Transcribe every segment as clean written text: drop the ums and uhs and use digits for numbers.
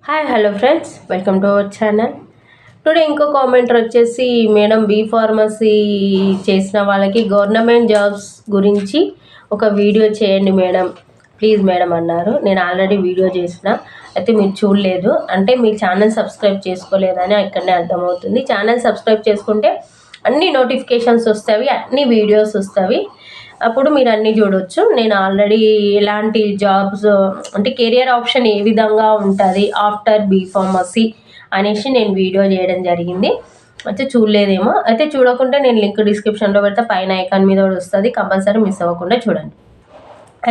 Hi hello friends, welcome to our channel. Today ఇంకో commenter వచ్చేసి, madam B pharmacy చేసిన వాళ్ళకి గవర్నమెంట్ జాబ్స్ గురించి ఒక వీడియో చేయండి మేడం, ప్లీజ్ మేడం అన్నారు. నేను ఆల్రెడీ వీడియో చేసిన, అయితే మీరు చూడలేదు అంటే మీ ఛానల్ సబ్స్క్రైబ్ చేసుకోలేదని ఇక్కడనే అర్థమవుతుంది. ఛానల్ సబ్స్క్రైబ్ చేసుకుంటే అన్ని నోటిఫికేషన్స్ వస్తాయి, అన్ని వీడియోస్ వస్తాయి, అప్పుడు మీరు అన్నీ చూడవచ్చు. నేను ఆల్రెడీ ఎలాంటి జాబ్స్ అంటే కెరియర్ ఆప్షన్ ఏ విధంగా ఉంటుంది ఆఫ్టర్ బీ ఫార్మసీ అనేసి నేను వీడియో చేయడం జరిగింది. అయితే చూడలేదేమో, అయితే చూడకుంటే నేను లింక్ డిస్క్రిప్షన్లో పెడితే పైన ఐకాన్ మీద కూడా వస్తుంది, కంపల్సరీ మిస్ అవ్వకుండా చూడండి.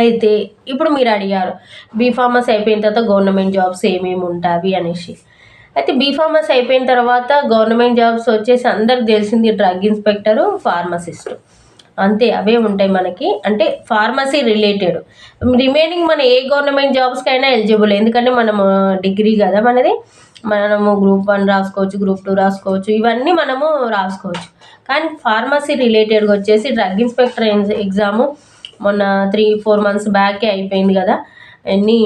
అయితే ఇప్పుడు మీరు అడిగారు బీ ఫార్మసీ అయిపోయిన తర్వాత గవర్నమెంట్ జాబ్స్ ఏమేమి ఉంటాయి అనేసి. అయితే బీ ఫార్మసీ అయిపోయిన తర్వాత గవర్నమెంట్ జాబ్స్ వచ్చేసి అందరికి తెలిసింది డ్రగ్ ఇన్స్పెక్టరు, ఫార్మసిస్టు, అంతే. అవే ఉంటాయి మనకి, అంటే ఫార్మసీ రిలేటెడ్. రిమైనింగ్ మన ఏ గవర్నమెంట్ జాబ్స్కైనా ఎలిజిబుల్, ఎందుకంటే మనము డిగ్రీ కదా మనది, మనము గ్రూప్ 1 రాసుకోవచ్చు, గ్రూప్ 2 రాసుకోవచ్చు, ఇవన్నీ మనము రాసుకోవచ్చు. కానీ ఫార్మసీ రిలేటెడ్గా వచ్చేసి డ్రగ్ ఇన్స్పెక్టర్ ఎగ్జాము మొన్న 3-4 మంత్స్ బ్యాకే అయిపోయింది కదా, ఎన్ని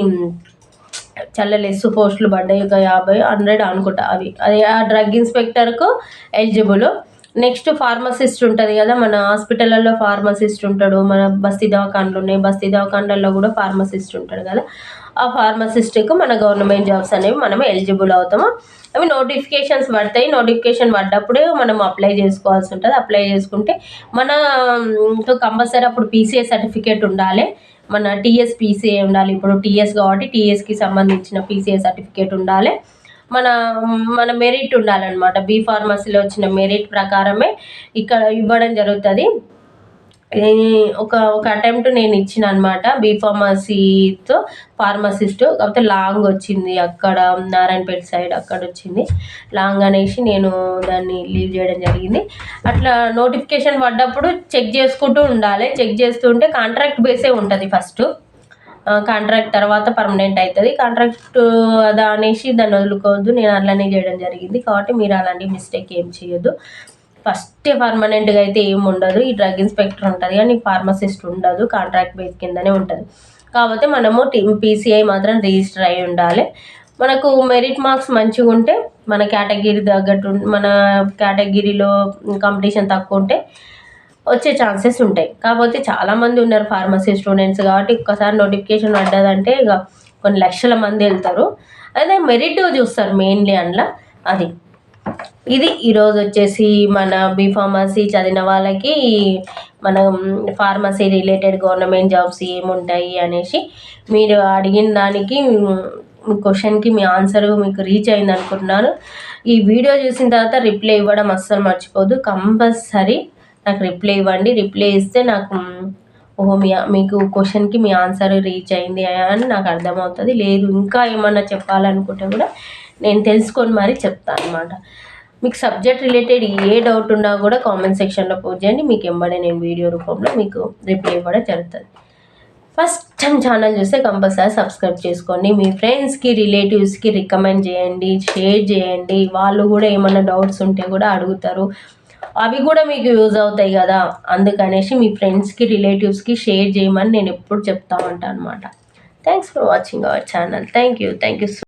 చాలా లెస్ పోస్టులు పడ్డాయి, ఒక 50-100 అనుకుంటా. అది ఆ డ్రగ్ ఇన్స్పెక్టర్కు ఎలిజిబుల్. నెక్స్ట్ ఫార్మసిస్ట్ ఉంటుంది కదా, మన హాస్పిటల్లో ఫార్మసిస్ట్ ఉంటాడు, మన బస్తీ దవాఖానలు ఉన్నాయి, బస్తీ దవాఖానలలో కూడా ఫార్మసిస్ట్ ఉంటాడు కదా, ఆ ఫార్మసిస్ట్కు మన గవర్నమెంట్ జాబ్స్ అనేవి మనం ఎలిజిబుల్ అవుతాము. అవి నోటిఫికేషన్స్ పడతాయి, నోటిఫికేషన్ పడ్డప్పుడే మనం అప్లై చేసుకోవాల్సి ఉంటుంది. అప్లై చేసుకుంటే మన కంపల్సరీ అప్పుడు పీసీఏ సర్టిఫికేట్ ఉండాలి, మన టీఎస్ పీసీఏ ఉండాలి. ఇప్పుడు టీఎస్ కాబట్టి టీఎస్కి సంబంధించిన పీసీఏ సర్టిఫికేట్ ఉండాలి. మన మన మెరిట్ ఉండాలన్నమాట. బీ ఫార్మసీలో వచ్చిన మెరిట్ ప్రకారమే ఇక్కడ ఇవ్వడం జరుగుతుంది. ఒక అటెంప్ట్ నేను ఇచ్చిన అనమాట బీ ఫార్మసీతో ఫార్మసిస్ట్, కాకపోతే లాంగ్ వచ్చింది, అక్కడ నారాయణపేట సైడ్ అక్కడ వచ్చింది లాంగ్ అనేసి నేను దాన్ని లీవ్ చేయడం జరిగింది. అట్లా నోటిఫికేషన్ పడ్డప్పుడు చెక్ చేసుకుంటూ ఉండాలి. చెక్ చేస్తుంటే కాంట్రాక్ట్ బేసే ఉంటుంది ఫస్ట్, కాంట్రాక్ట్ తర్వాత పర్మనెంట్ అవుతుంది. కాంట్రాక్ట్ అదా అనేసి దాన్ని వదులుకోవద్దు, నేను అలానే చేయడం జరిగింది. కాబట్టి మీరు అలాంటి మిస్టేక్ ఏం చేయొద్దు. ఫస్ట్ పర్మనెంట్గా అయితే ఏం ఉండదు, ఈ డ్రగ్ ఇన్స్పెక్టర్ ఉంటుంది కానీ ఫార్మసిస్ట్ ఉండదు, కాంట్రాక్ట్ బేస్ కిందనే ఉంటుంది. కాకపోతే మనము పీసీఐ మాత్రం రిజిస్టర్ అయి ఉండాలి. మనకు మెరిట్ మార్క్స్ మంచిగా ఉంటే, మన కేటగిరీ తగ్గట్టు, మన కేటగిరీలో కాంపిటీషన్ తక్కువ ఉంటే వచ్చే ఛాన్సెస్ ఉంటాయి. కాకపోతే చాలామంది ఉన్నారు ఫార్మసీ స్టూడెంట్స్, కాబట్టి ఒక్కసారి నోటిఫికేషన్ పడ్డదంటే ఇక కొన్ని లక్షల మంది వెళ్తారు. అదే మెరిట్ చూస్తారు మెయిన్లీ అందులో. ఇది ఈరోజు వచ్చేసి మన బీ ఫార్మసీ చదివిన వాళ్ళకి మనం ఫార్మసీ రిలేటెడ్ గవర్నమెంట్ జాబ్స్ ఏముంటాయి అనేసి మీరు అడిగిన దానికి మీ క్వశ్చన్కి మీ ఆన్సర్ మీకు రీచ్ అయింది అనుకుంటున్నాను. ఈ వీడియో చూసిన తర్వాత రిప్లై ఇవ్వడం అస్సలు మర్చిపోద్దు, కంపల్సరీ నాకు రిప్లై ఇవ్వండి. రిప్లై ఇస్తే నాకు ఓహో మీకు క్వశ్చన్కి మీ ఆన్సర్ రీచ్ అయింది అని నాకు అర్థమవుతుంది. లేదు ఇంకా ఏమన్నా చెప్పాలనుకుంటే కూడా నేను తెలుసుకొని మరీ చెప్తాను అనమాట. మీకు సబ్జెక్ట్ రిలేటెడ్ ఏ డౌట్ ఉన్నా కూడా కామెంట్ సెక్షన్లో పోస్ట్ చేయండి, మీకు ఎంబడే నేను వీడియో రూపంలో మీకు రిప్లై ఇవ్వడం జరుగుతుంది. ఫస్ట్ టైం ఛానల్ చూస్తే కంపల్సరీ సబ్స్క్రైబ్ చేసుకోండి, మీ ఫ్రెండ్స్కి రిలేటివ్స్కి రికమెండ్ చేయండి, షేర్ చేయండి. వాళ్ళు కూడా ఏమన్నా డౌట్స్ ఉంటే కూడా అడుగుతారు, అవి కూడా మీకు యూజ్ అవుతాయి కదా, అందుకనేసి మీ ఫ్రెండ్స్కి రిలేటివ్స్కి షేర్ చేయమని నేను ఎప్పుడు చెప్తా ఉంటాను అనమాట. Thanks for watching our channel. Thank you so